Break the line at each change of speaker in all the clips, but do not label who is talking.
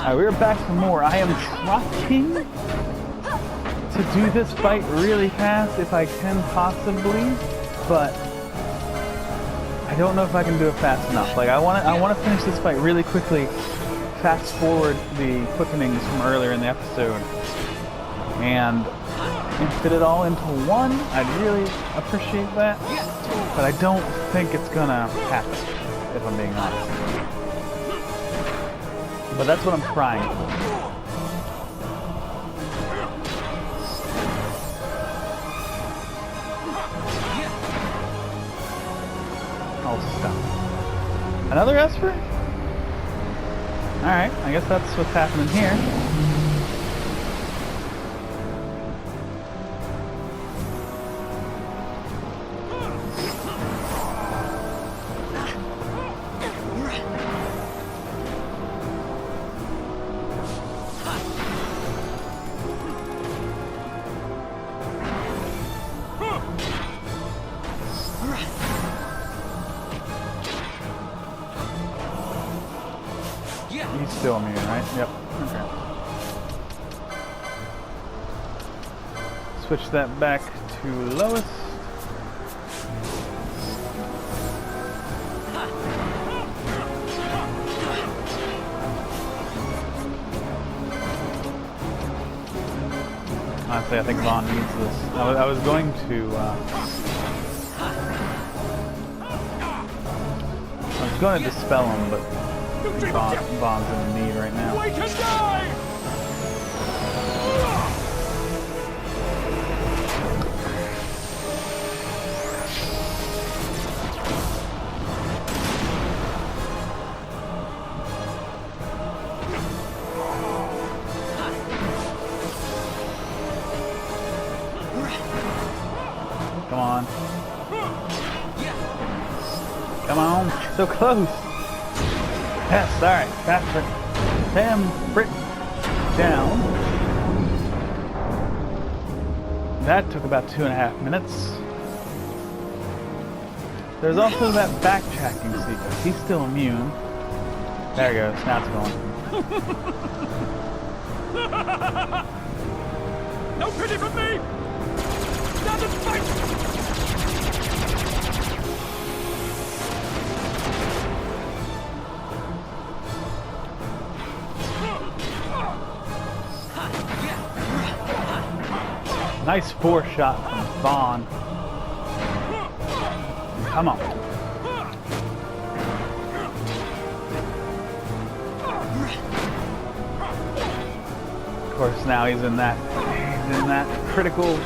Alright, we're back for more. I am trying to do this fight really fast if I can possibly, but I don't know if I can do it fast enough. Like I want to finish this fight really quickly. Fast forward the quickenings from earlier in the episode and fit it all into one. I'd really appreciate that, but I don't think it's gonna happen, if I'm being honest. But that's what I'm trying for. I'll stop. Another Esper? Alright, I guess that's what's happening here. He's still immune, right? Yep. Okay. Switch that back to lowest. Honestly, I think Vaughn needs this. I was going to dispel him, but Vaughn's in need right now.
We can die!
Come on. Come on. So close. Yes, alright. FAMFRIT down. That took about 2.5 minutes. There's also that backtracking sequence. He's still immune. There he goes. Now it's going.
No pity from me! Stand and fight!
Nice force shot from Vaughn. Come on. Of course, now he's in that critical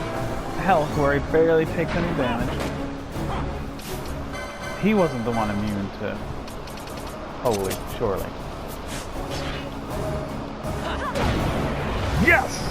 health where he barely takes any damage. He wasn't the one immune to holy, surely. Yes!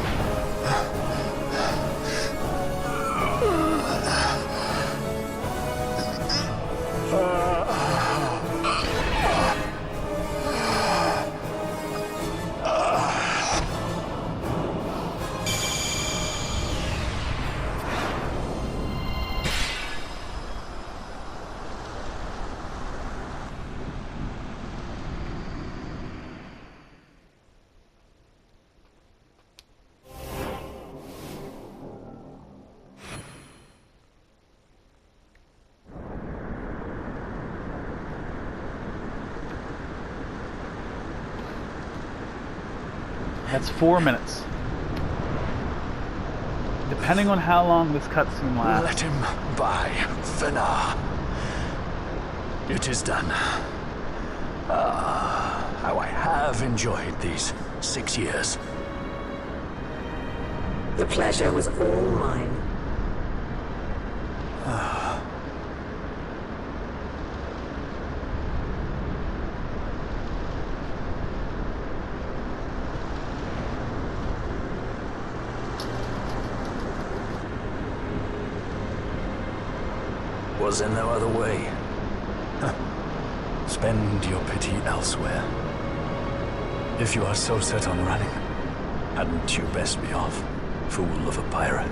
That's 4 minutes. Depending on how long this cutscene lasts.
Let him by for now. It is done. How I have enjoyed these 6 years.
The pleasure was all mine.
Was there no other way? Spend your pity elsewhere. If you are so set on running, hadn't you best be off, fool of a pirate?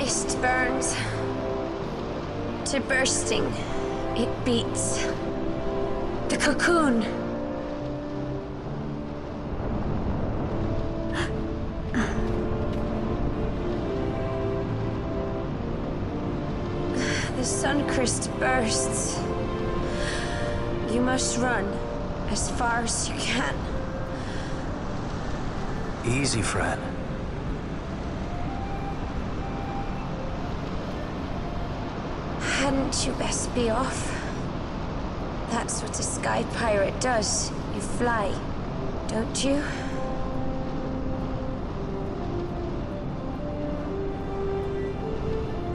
wrist burns. To bursting. It beats. The cocoon. The Suncrist bursts. You must run as far as you can.
Easy, Fran.
Hadn't you best be off? That's what a sky pirate does. You fly, don't you?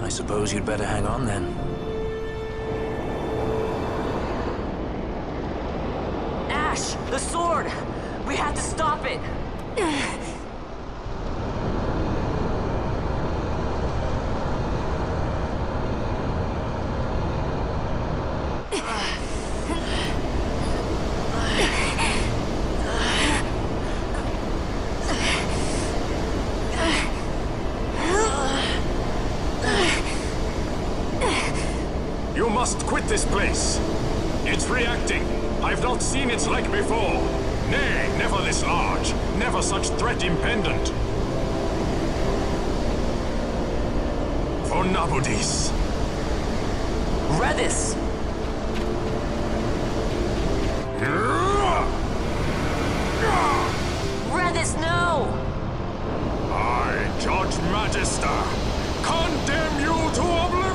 I suppose you'd better hang on then.
Ash! The sword! We have to stop it!
You must quit this place. It's reacting. I've not seen its like before. Nay, never this large. Never such threat impendent. For Nabudis.
Redis! Redis, no!
I, Judge Magister, condemn you to oblivion!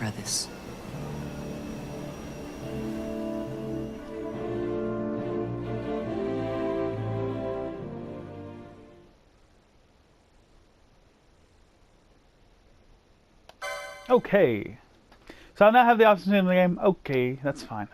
Redis.
Okay. So I now have the option in the game. Okay, that's fine.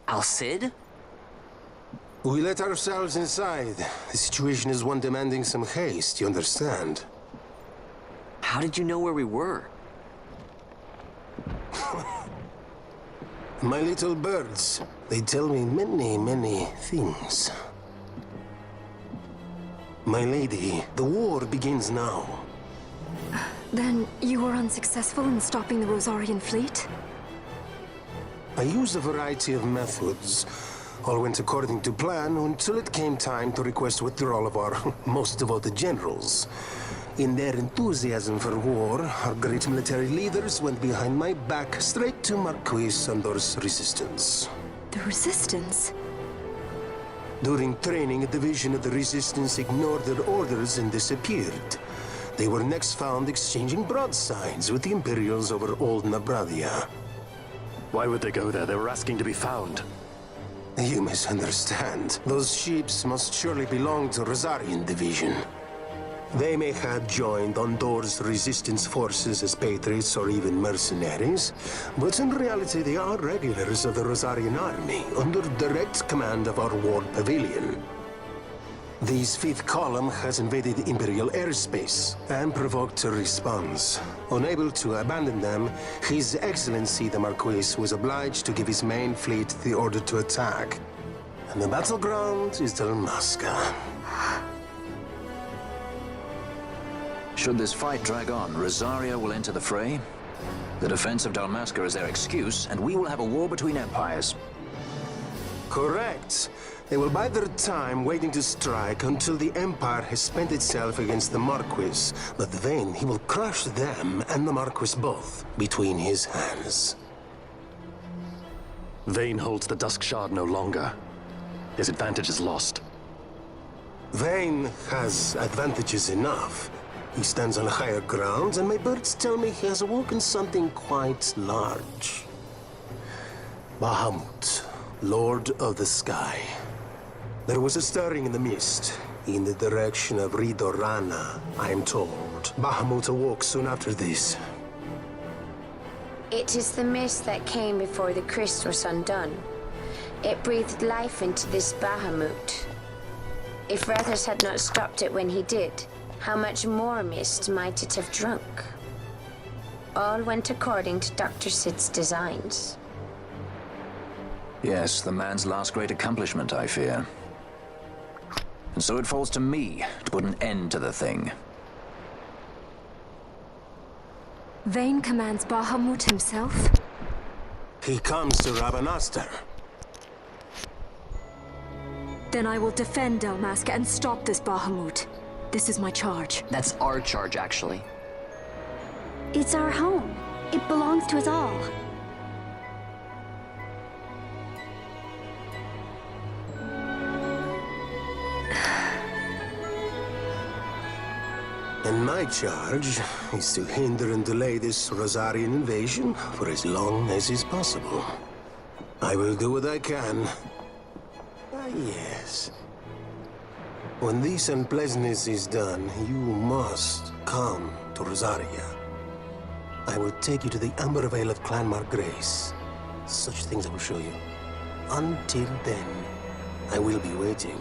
Al-Cid?
We let ourselves inside. The situation is one demanding some haste, you understand?
How did you know where we were?
My little birds, they tell me many, many things. My lady, the war begins now.
Then you were unsuccessful in stopping the Rosarian fleet?
I used a variety of methods. All went according to plan until it came time to request withdrawal of our most devoted generals. In their enthusiasm for war, our great military leaders went behind my back straight to Marquis Andor's resistance.
The Resistance?
During training, a division of the Resistance ignored their orders and disappeared. They were next found exchanging broadsides with the Imperials over Old Nabradia.
Why would they go there? They were asking to be found.
You misunderstand. Those ships must surely belong to Rosarian division. They may have joined Andor's resistance forces as patriots or even mercenaries, but in reality they are regulars of the Rosarian army, under direct command of our war pavilion. This fifth column has invaded Imperial airspace and provoked a response. Unable to abandon them, His Excellency the Marquis was obliged to give his main fleet the order to attack. And the battleground is Dalmasca.
Should this fight drag on, Rosaria will enter the fray. The defense of Dalmasca is their excuse, and we will have a war between empires.
Correct. They will bide their time waiting to strike until the Empire has spent itself against the Marquis. But then he will crush them and the Marquis both between his hands.
Vayne holds the Dusk Shard no longer. His advantage is lost.
Vayne has advantages enough. He stands on higher ground, and my birds tell me he has awoken something quite large. Bahamut, Lord of the Sky. There was a stirring in the mist, in the direction of Ridorana, I am told. Bahamut awoke soon after this.
It is the mist that came before the Christ was undone. It breathed life into this Bahamut. If Rethus had not stopped it when he did, how much more mist might it have drunk? All went according to Dr. Sid's designs.
Yes, the man's last great accomplishment, I fear. And so it falls to me to put an end to the thing.
Vayne commands Bahamut himself?
He comes to Rabanastar.
Then I will defend Dalmasca and stop this Bahamut. This is my charge.
That's our charge, actually.
It's our home. It belongs to us all.
And my charge is to hinder and delay this Rosarian invasion for as long as is possible. I will do what I can. Ah, yes. When this unpleasantness is done, you must come to Rosaria. I will take you to the Amber Vale of Clan Margrace. Such things I will show you. Until then, I will be waiting.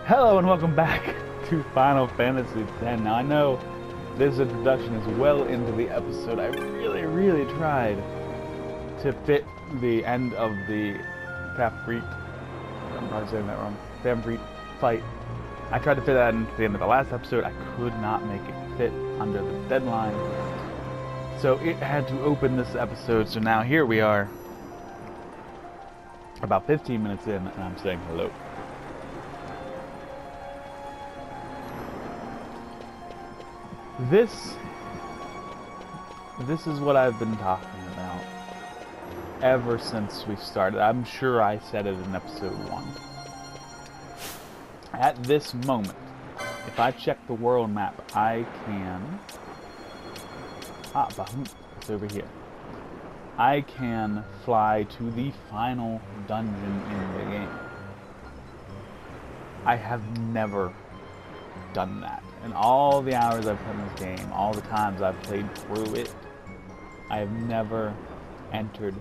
Hello and welcome back to Final Fantasy X. Now I know this introduction is well into the episode. I really tried to fit the end of the FAMFRIT, I'm probably saying that wrong, FAMFRIT fight. I tried to fit that into the end of the last episode. I could not make it fit under the deadline. So it had to open this episode. So now here we are, about 15 minutes in, and I'm saying hello. This is what I've been talking about ever since we started. I'm sure I said it in episode 1. At this moment, if I check the world map, I can... Bahamut, it's over here. I can fly to the final dungeon in the game. I have never done that. In all the hours I've played in this game, all the times I've played through it, I have never entered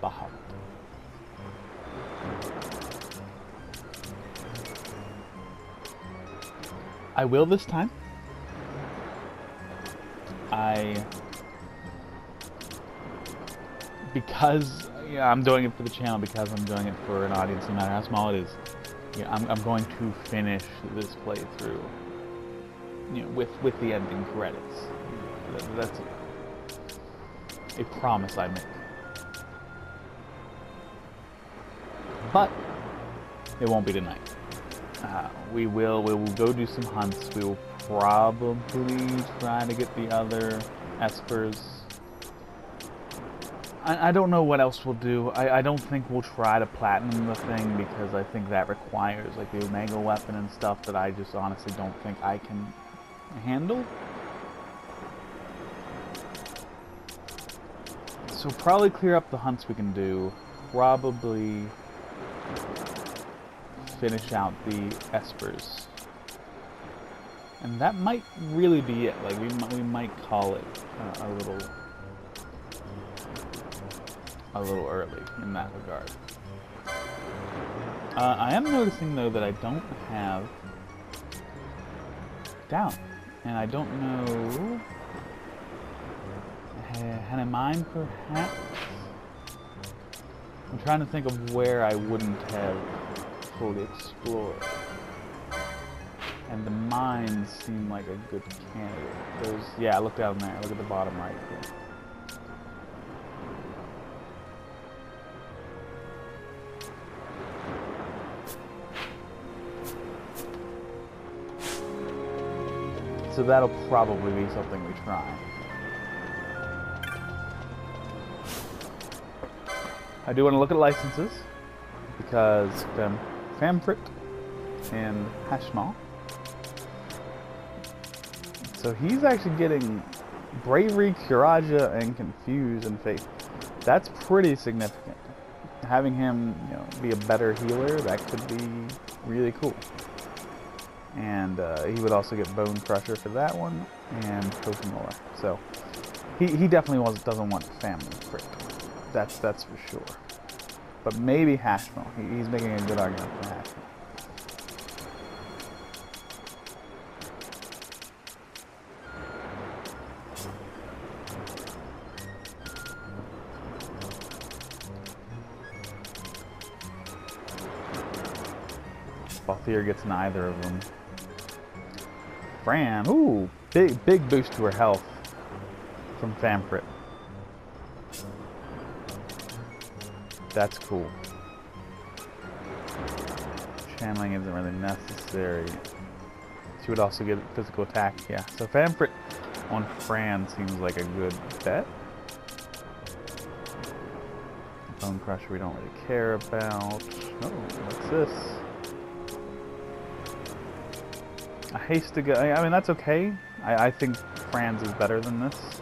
Bahamut. I will this time. Because I'm doing it for the channel, because I'm doing it for an audience, no matter how small it is. I'm going to finish this playthrough, with the ending credits. That's a promise I make. But it won't be tonight. We will go do some hunts. We will probably try to get the other espers. I don't know what else we'll do. I don't think we'll try to platinum the thing, because I think that requires like the Omega weapon and stuff that I just honestly don't think I can handle. So probably clear up the hunts we can do. Probably finish out the espers. And that might really be it. Like we might call it a little early in that regard. I am noticing though that I don't have down, and I don't know. Had in mind perhaps. I'm trying to think of where I wouldn't have fully explored. And the mines seem like a good candidate. Yeah, look down there. Look at the bottom right here. So that'll probably be something we try. I do want to look at licenses, because FAMFRIT and Hashmal. So he's actually getting Bravery, Curaja, and Confuse and Faith. That's pretty significant. Having him, be a better healer, that could be really cool. And he would also get Bone Crusher for that one, and Kokomora. So he definitely doesn't want FAMFRIT. That's for sure. But maybe Hashmal. He's making a good argument for Hashmal. Balthier gets neither of them. Fran, ooh, big boost to her health from FAMFRIT. That's cool. Channeling isn't really necessary. She would also get physical attack, yeah. So FAMFRIT on Fran seems like a good bet. Bone Crusher we don't really care about. Oh, what's this? A haste to go. I mean, that's okay. I think Fran's is better than this.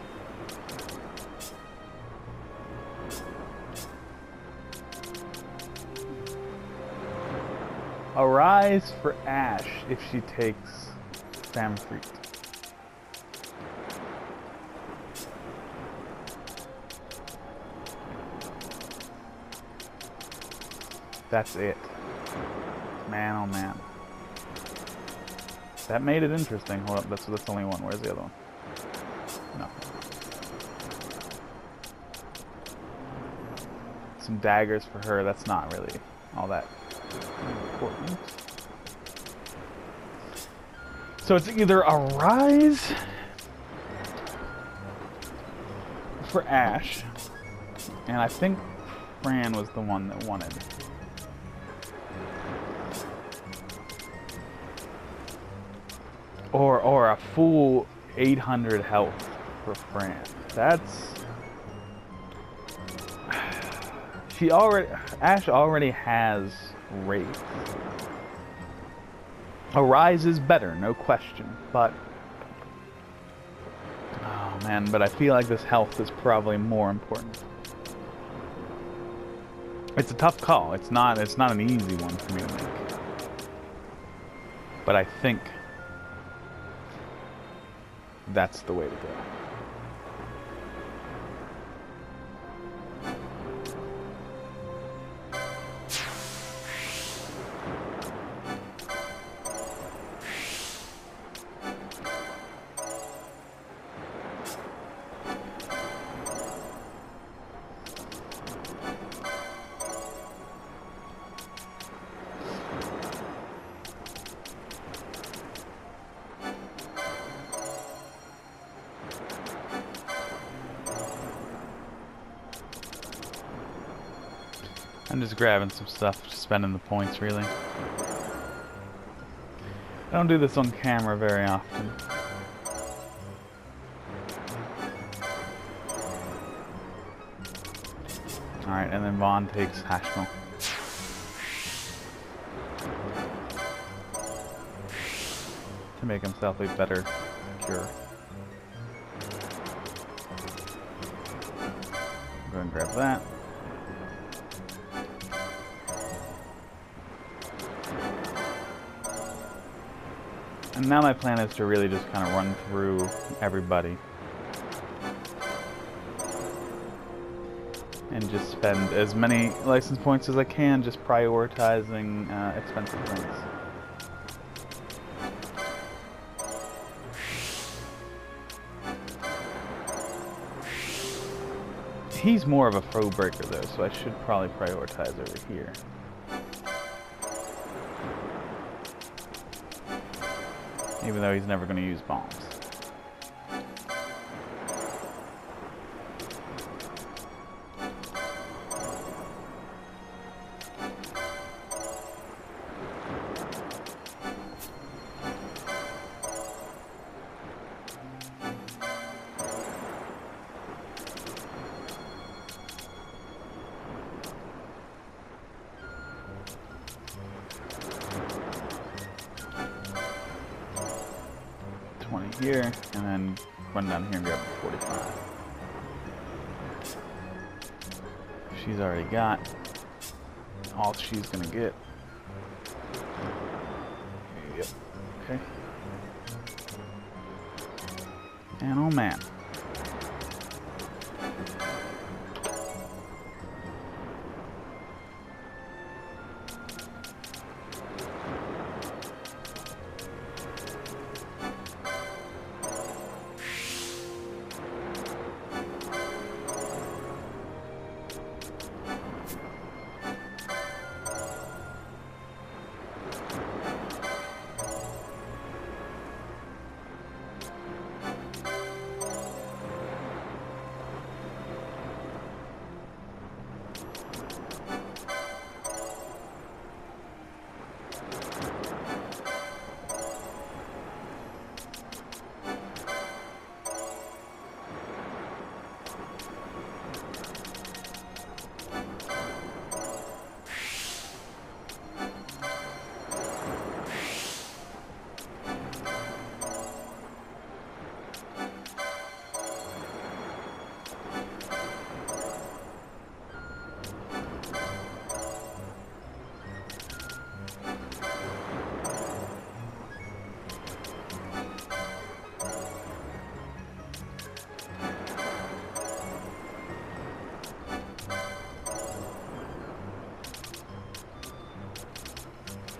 Arise for Ash if she takes FAMFRIT. That's it. Man, oh man. That made it interesting. Hold up, that's only one. Where's the other one? No. Some daggers for her. That's not really all that important. So it's either Arise for Ash, and I think Fran was the one that wanted. Or a full 800 health for Fran. That's... Ash already has Wraith. Arise is better, no question, but... Oh man, but I feel like this health is probably more important. It's a tough call. It's not an easy one for me to make. But I think that's the way to go. I'm just grabbing some stuff, just spending the points, really. I don't do this on camera very often. Alright, and then Vaughn takes Hashmo. To make himself a better cure. Go ahead and grab that. And now my plan is to really just kind of run through everybody. And just spend as many license points as I can, just prioritizing expensive things. He's more of a foe breaker though, so I should probably prioritize over here. Even though he's never going to use bombs. Here, and then run down here and grab the 45. She's already got all she's gonna get. Yep. Okay. And oh man.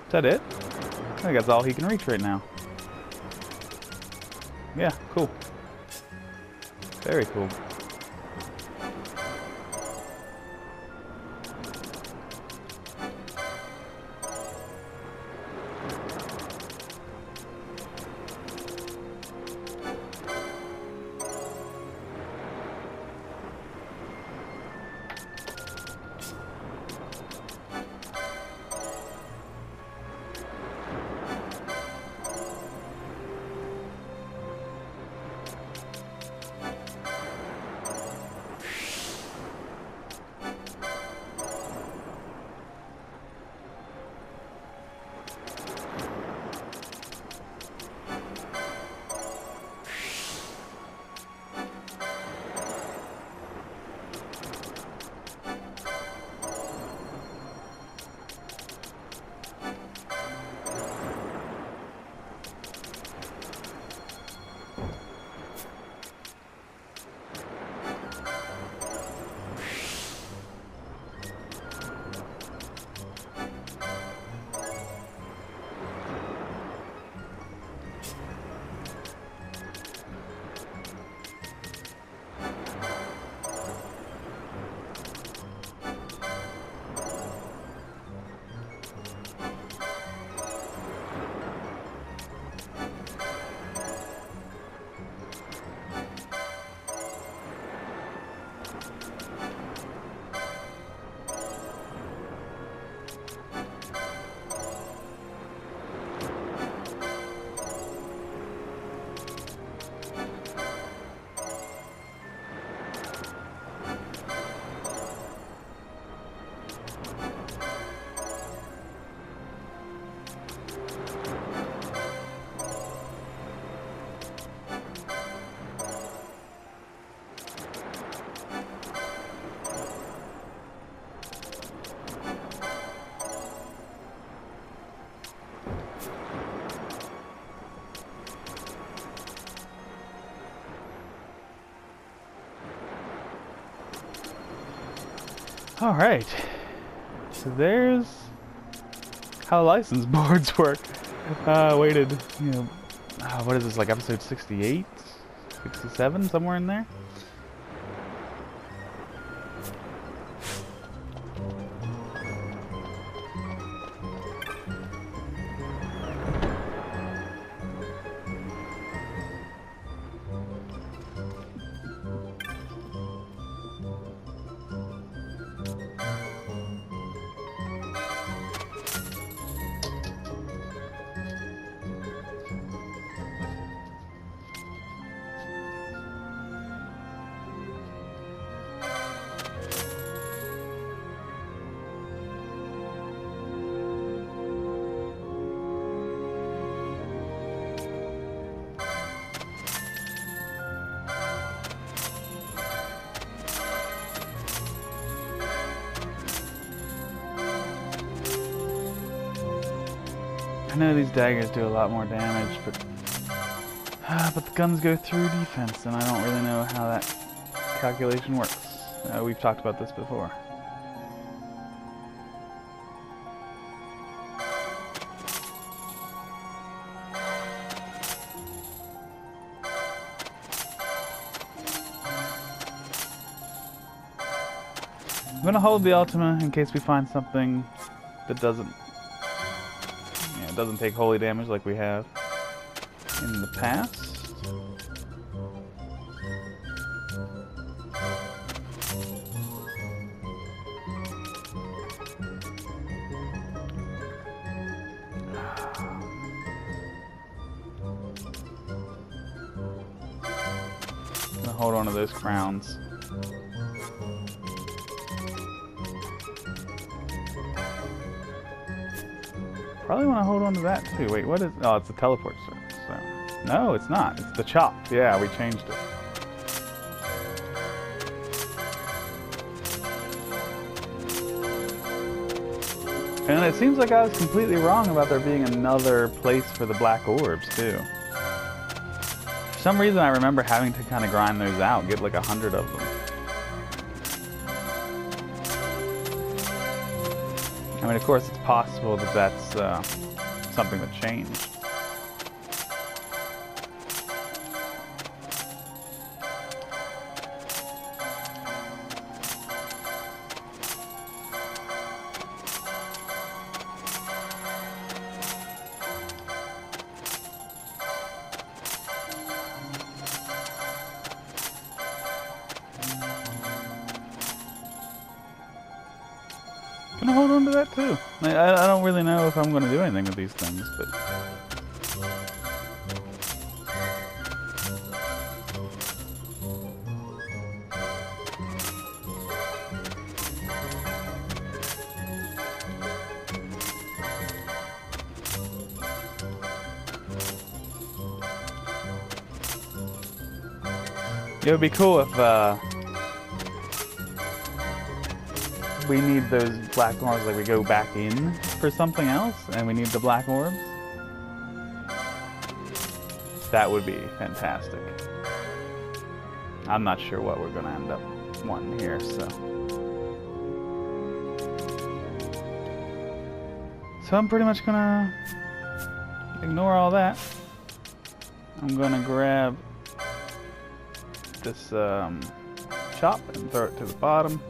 Is that it? I think that's all he can reach right now. Yeah, cool. Very cool. Alright, so there's how license boards work. Waited, you know, what is this, like episode 68? 67, somewhere in there? I know these daggers do a lot more damage, but the guns go through defense, and I don't really know how that calculation works. We've talked about this before. I'm gonna hold the Ultima in case we find something that doesn't take holy damage like we have in the past. I'm gonna hold on to those crowns. Probably want to hold on to that too. Wait, what is... Oh, it's the teleport surface. So. No, it's not. It's the chopped. Yeah, we changed it. And it seems like I was completely wrong about there being another place for the black orbs too. For some reason I remember having to kind of grind those out, get like 100 of them. I mean, of course, it's possible that that's something that changed. I'm gonna hold on to that too. I don't really know if I'm gonna do anything with these things, but... It would be cool if we need those black orbs, like we go back in for something else and we need the black orbs. That would be fantastic. I'm not sure what we're gonna end up wanting here, so. So I'm pretty much gonna ignore all that. I'm gonna grab this chop and throw it to the bottom.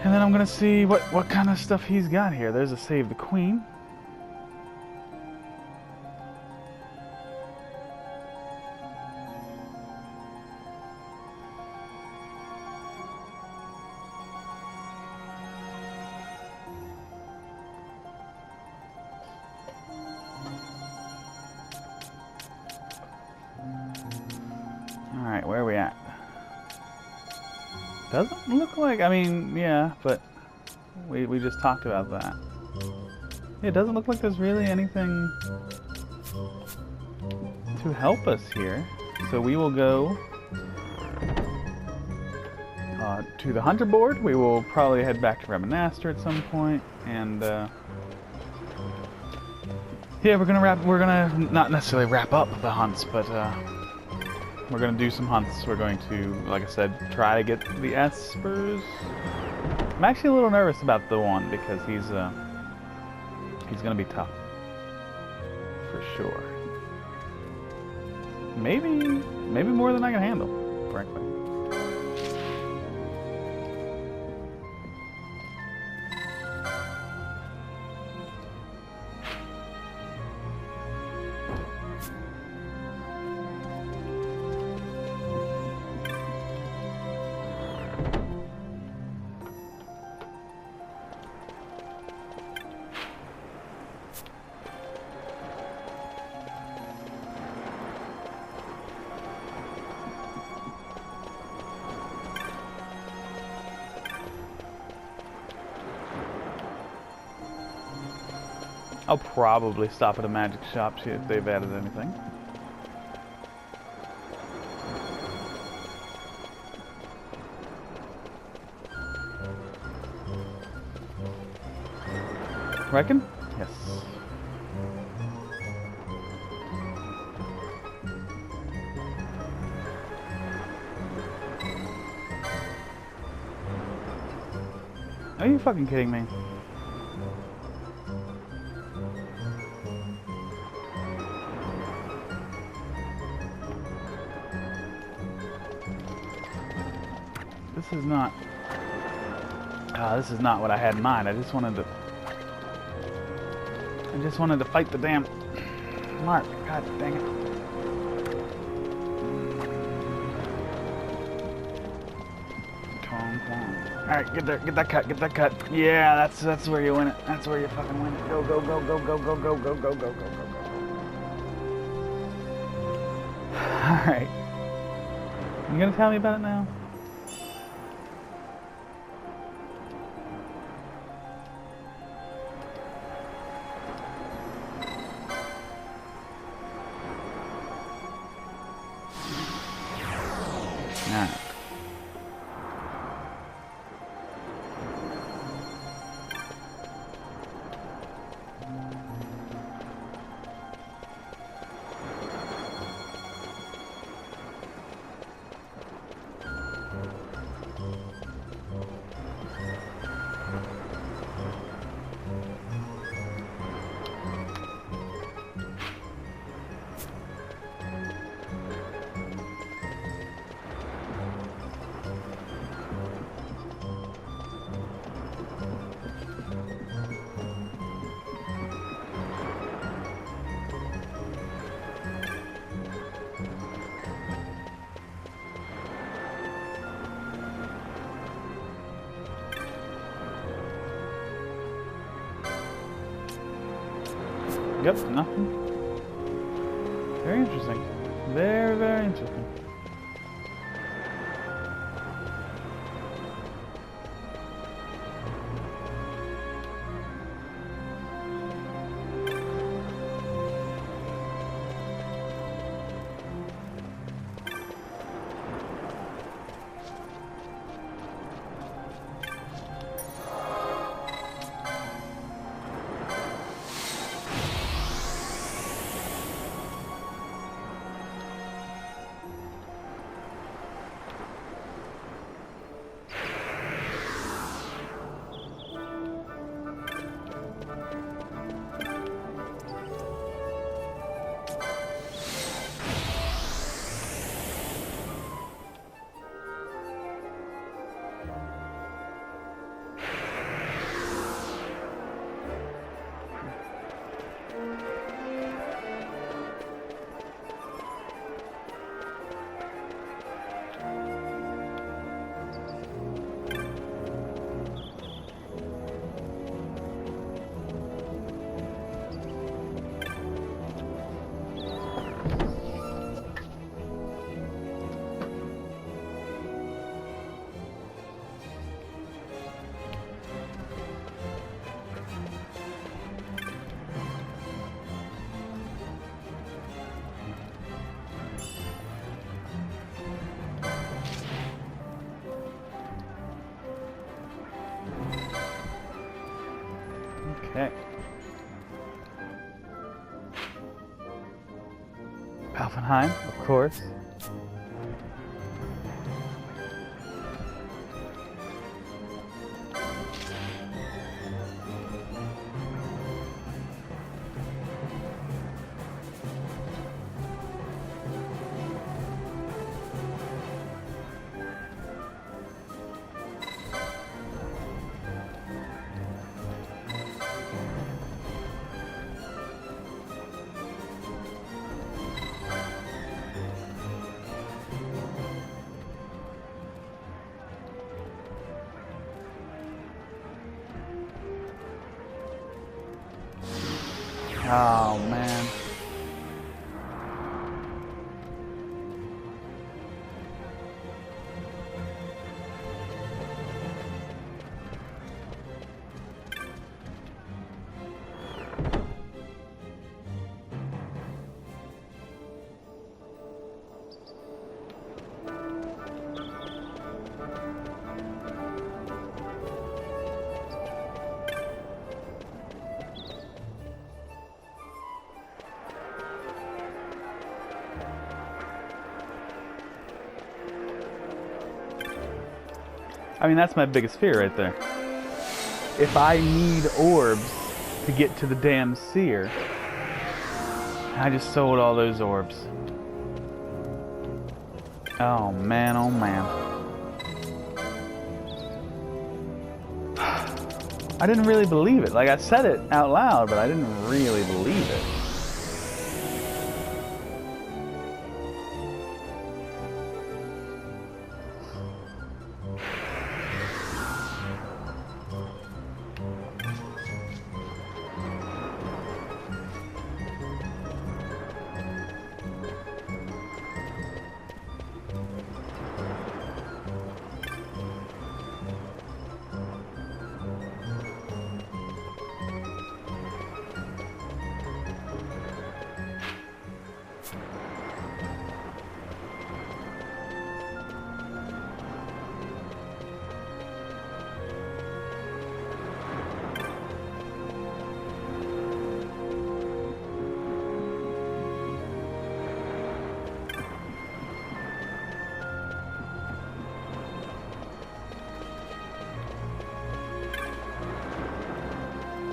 And then I'm gonna see what kind of stuff he's got here. There's a save the queen. Doesn't look like, I mean, yeah, but we just talked about that. Yeah, it doesn't look like there's really anything to help us here. So we will go to the hunter board. We will probably head back to Reminaster at some point, and yeah, we're gonna not necessarily wrap up the hunts, but we're gonna do some hunts. We're going to, like I said, try to get the espers. I'm actually a little nervous about the one because he's gonna be tough for sure. Maybe more than I can handle, frankly. I'll probably stop at a magic shop, see if they've added anything. Reckon? Yes. Are you fucking kidding me? This is not what I had in mind. I just wanted to fight the damn mark. God dang it. Come on. Alright, get that cut. Yeah, that's where you win it. That's where you fucking win it. Go. Alright. You gonna tell me about it now? Yep, nothing. Very interesting. Very, very interesting. Okay. Alfenheim, of course. Oh, man. I mean, that's my biggest fear right there. If I need orbs to get to the damn seer, I just sold all those orbs. Oh man, oh man. I didn't really believe it. Like, I said it out loud, but I didn't really believe it.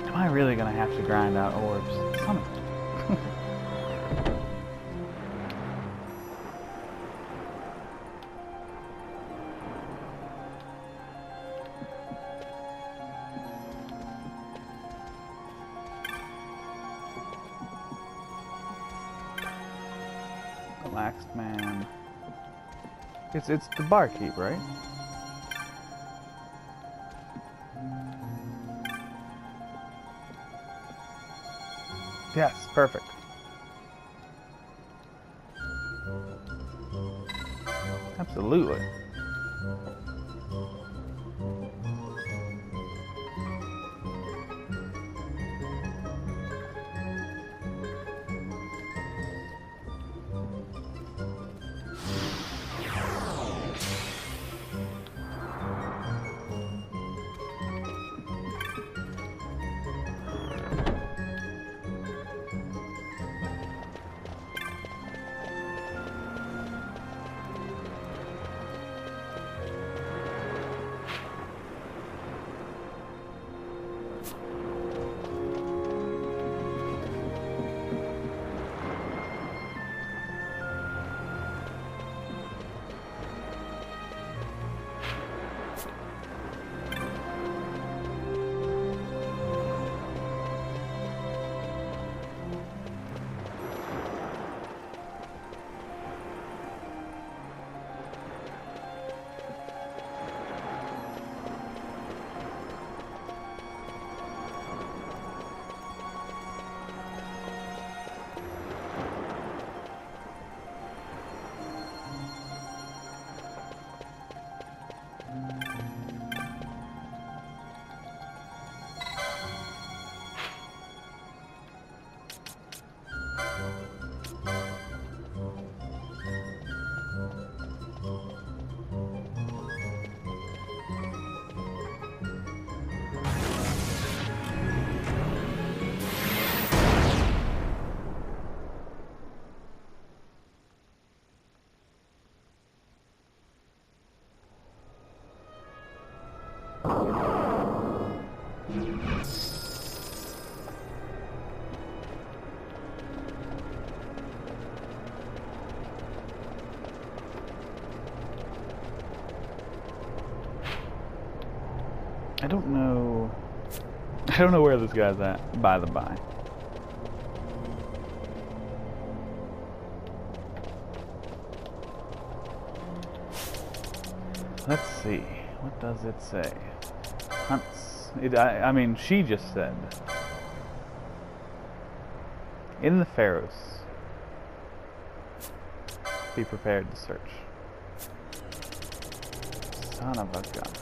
Am I really gonna have to grind out orbs? Son of Relaxed man. It's the barkeep, right? Yes, perfect. Absolutely. I don't know where this guy's at, by the by. Let's see. What does it say? Hunts. I mean, she just said. In the Pharos. Be prepared to search. Son of a gun.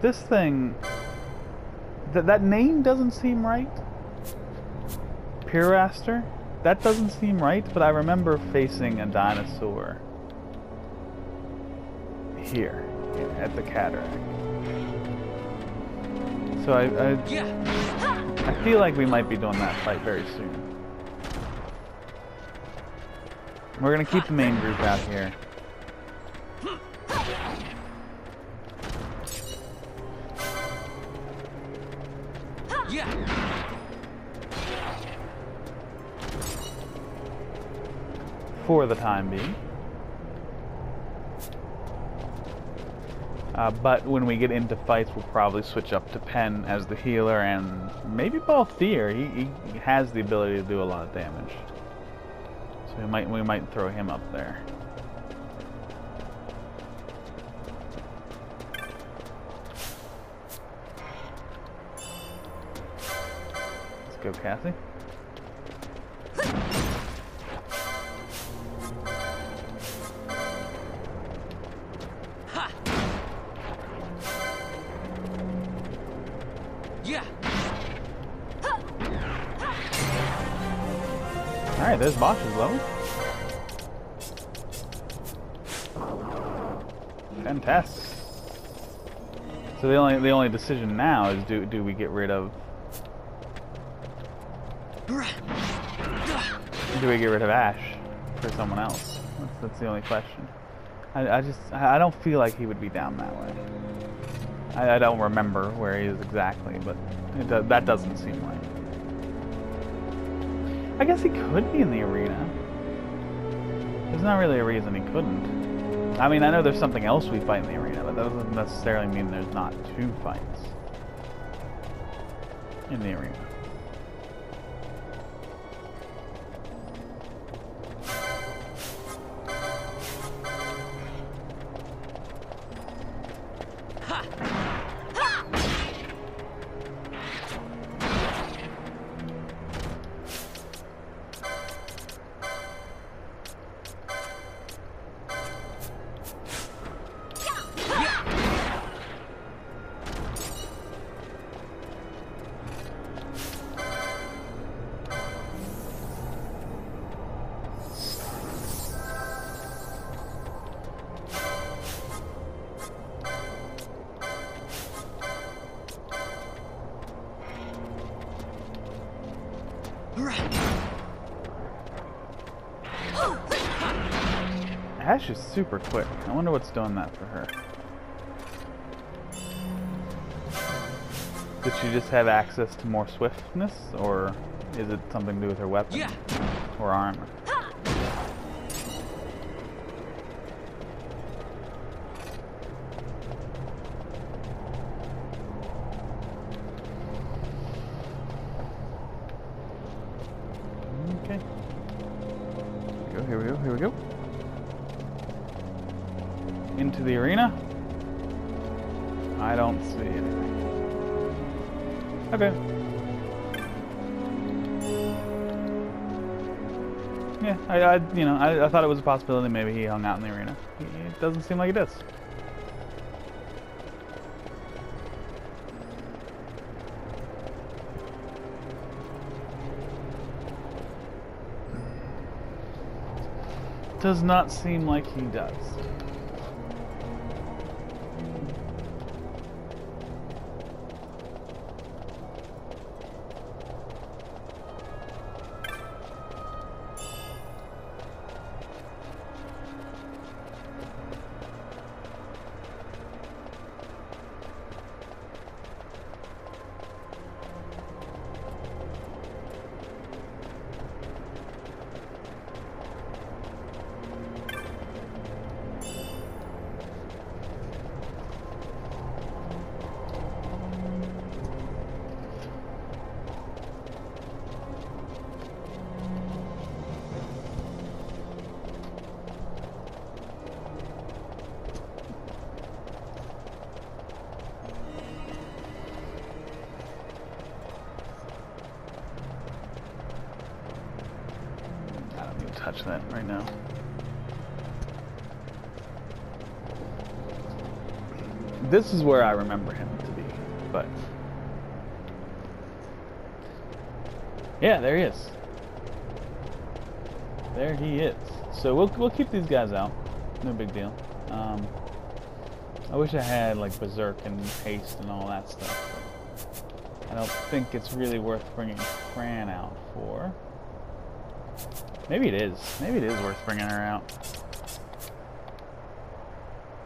This thing... That name doesn't seem right. Piraster? That doesn't seem right, but I remember facing a dinosaur here at the cataract. So I feel like we might be doing that fight very soon. We're gonna keep the main group out here. For the time being. But when we get into fights, we'll probably switch up to Penn as the healer, and maybe Balthier. He has the ability to do a lot of damage, so we might throw him up there. Let's go, Cassie. Alright, there's Bosch's level. Fantastic. So the only decision now is do we get rid of Ash for someone else? That's the only question. I don't feel like he would be down that way. I don't remember where he is exactly, but that doesn't seem right. I guess he could be in the arena. There's not really a reason he couldn't. I mean, I know there's something else we fight in the arena, but that doesn't necessarily mean there's not two fights in the arena. Ash is super quick. I wonder what's doing that for her. Did she just have access to more swiftness, or is it something to do with her weapon or armor? Okay. Here we go. Into the arena. I don't see anything. Okay. Yeah, I thought it was a possibility maybe he hung out in the arena. It doesn't seem like it is. Does not seem like he does. even touch that right now. This is where I remember him to be, but yeah, there he is. There he is. So we'll keep these guys out. No big deal. I wish I had like Berserk and Haste and all that stuff. But I don't think it's really worth bringing Fran out for. Maybe it is. Maybe it is worth bringing her out.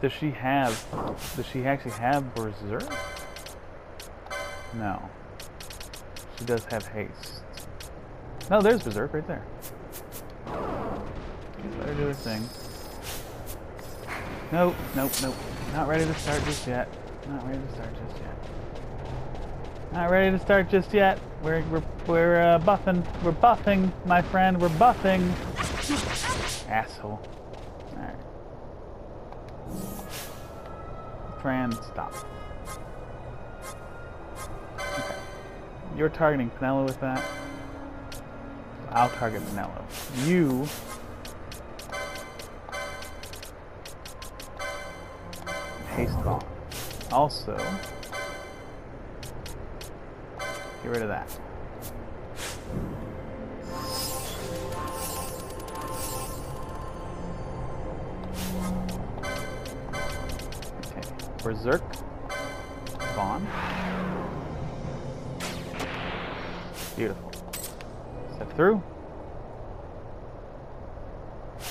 Does she actually have Berserk? No. She does have Haste. No, there's Berserk right there. Let her do her thing. Nope, nope, nope. Not ready to start just yet. Not ready to start just yet. Not ready to start just yet. We're buffing. We're buffing, my friend. We're buffing. Asshole. Alright. Fran, stop. Okay. You're targeting Penelo with that. I'll target Penelo. You Haste Bomb. Also, get rid of that. Okay, Berserk, Vaughn. Beautiful. Step through.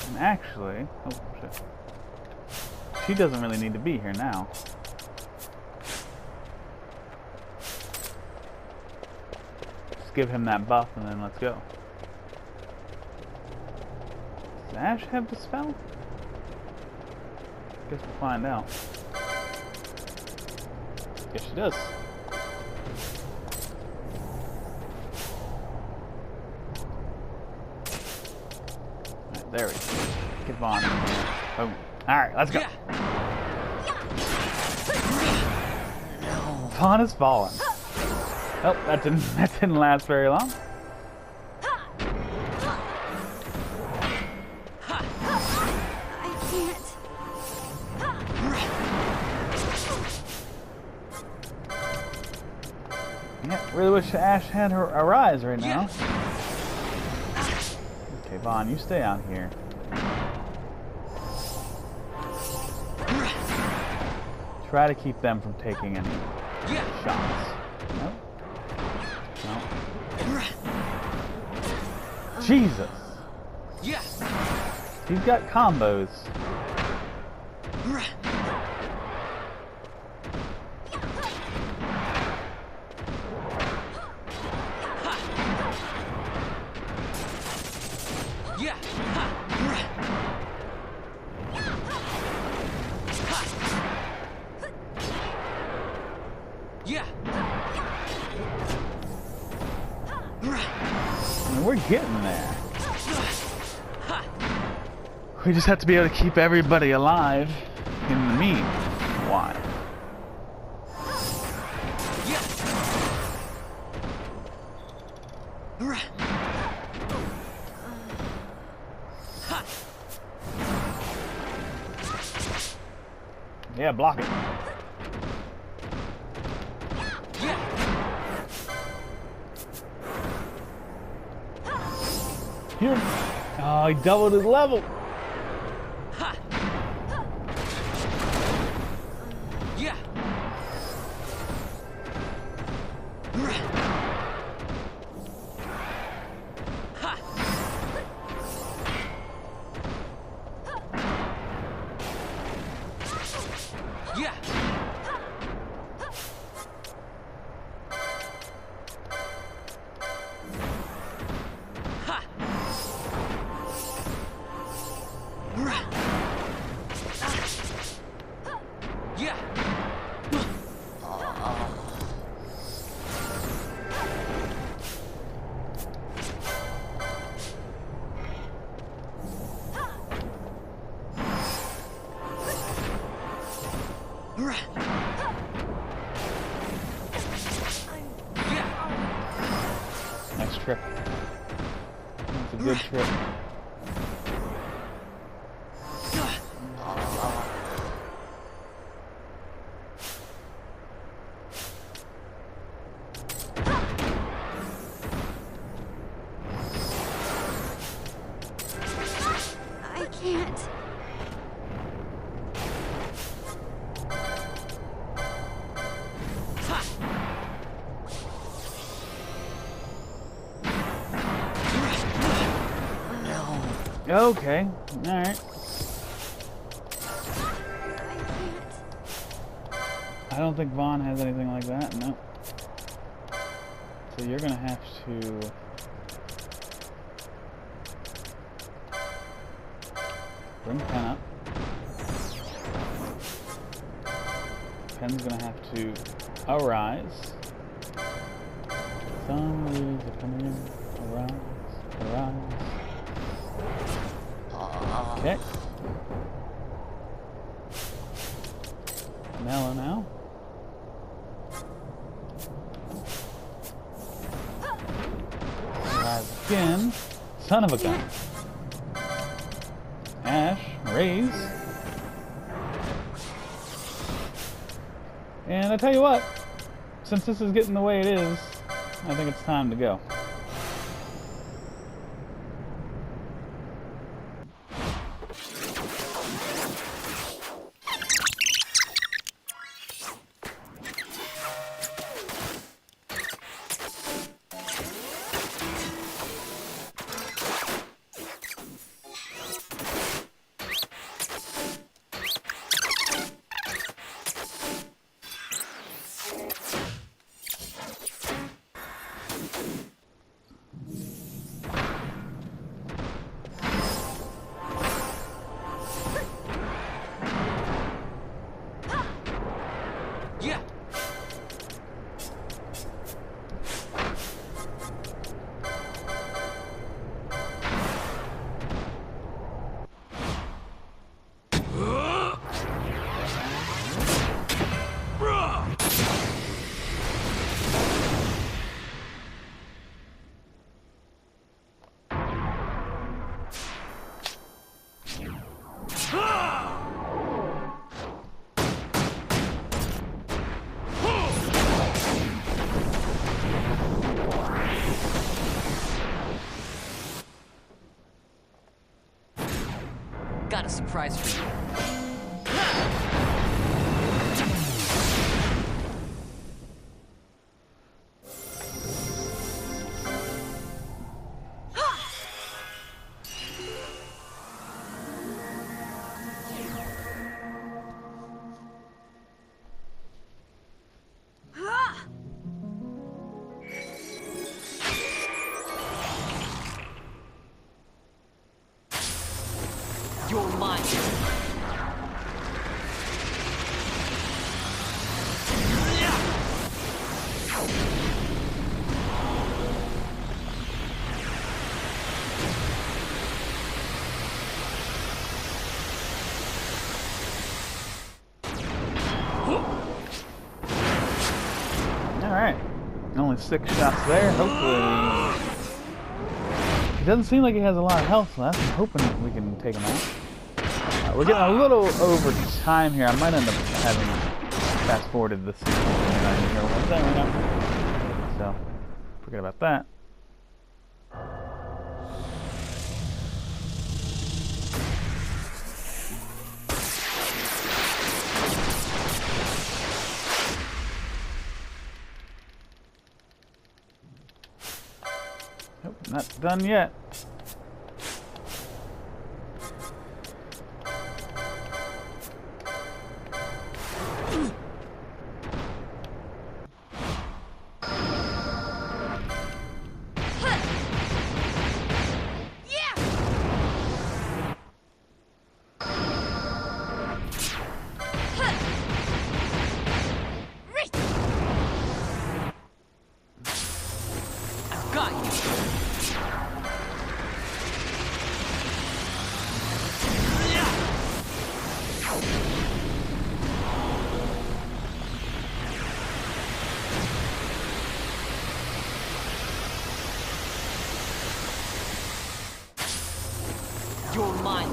And actually, oh shit. She doesn't really need to be here now. Just give him that buff and then let's go. Does Ash have the spell? Guess we'll find out. Yes, she does. Alright, there we go. Get Vaughn in here. Boom. Alright, let's go. Vaughn has fallen. Oh, that didn't last very long.
I can't.
Yeah, really wish Ash had her Arise right now. Okay, Vaughn, you stay out here. Try to keep them from taking any shots. Nope. No. Jesus. He's got combos. We're getting there. We just have to be able to keep everybody alive in the meanwhile. Yeah, block it. Here. Oh, he doubled his level. Nice trip. That's a good trip.
can't.
Okay, alright. I don't think Vaughn has anything like that, no. So you're gonna have to... bring Pen up. Pen's gonna have to arise. Some leaves are coming in. Arise, arise. Okay. Mellow now. Rise again. Son of a gun. Ash, raise. And I tell you what, since this is getting the way it is, I think it's time to go.
Got a surprise for you. You're mine.
Alright. Only 6 shots there. Hopefully... It doesn't seem like he has a lot of health left. I'm hoping we can take him out. We're getting a little over time here. I might end up having fast-forwarded this scene. So, forget about that. Nope, not done yet.
You're mine.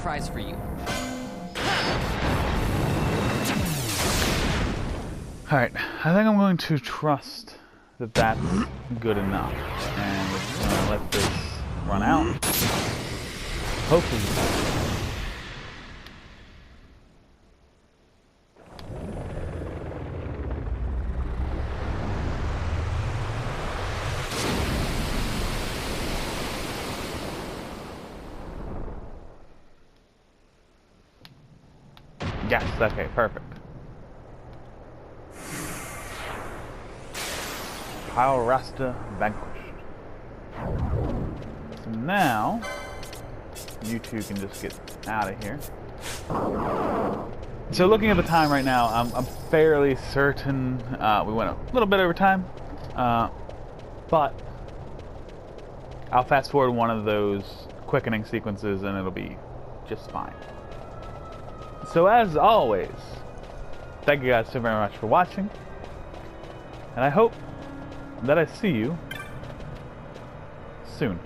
surprise for you.
Alright, I think I'm going to trust that that's good enough. And we're just gonna let this run out. Hopefully. Yes, okay, perfect. Pile Rasta vanquished. So now, you two can just get out of here. So looking at the time right now, I'm fairly certain we went a little bit over time, but I'll fast forward one of those quickening sequences and it'll be just fine. So as always, thank you guys so very much for watching, and I hope that I see you soon.